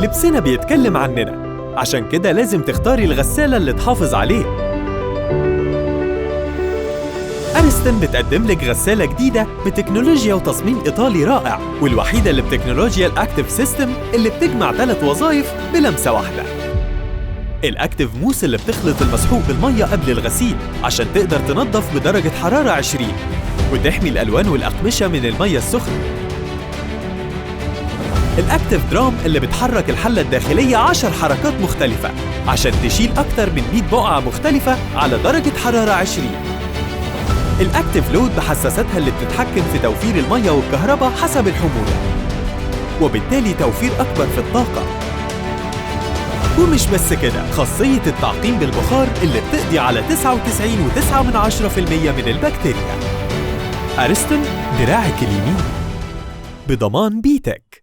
لبسنا بيتكلم عننا، عشان كده لازم تختاري الغسالة اللي تحافظ عليه. أريستون بتقدم لك غسالة جديدة بتكنولوجيا وتصميم إيطالي رائع، والوحيدة اللي بتكنولوجيا الأكتيف سيستم اللي بتجمع 3 وظائف بلمسة واحدة. الأكتيف موس اللي بتخلط المسحوق بالمية قبل الغسيل عشان تقدر تنظف بدرجة حرارة 20 وتحمي الألوان والأقمشة من المية السخنة. الأكتيف درام اللي بتحرك الحلة الداخلية 10 حركات مختلفة عشان تشيل أكتر من 100 بقعة مختلفة على درجة حرارة 20. الأكتيف لود بحساساتها اللي بتتحكم في توفير المية والكهرباء حسب الحمولة، وبالتالي توفير أكبر في الطاقة. ومش بس كده، خاصية التعقيم بالبخار اللي بتقضي على 99.9% من البكتيريا. أريستون، دراعك اليمين، بضمان بيتك.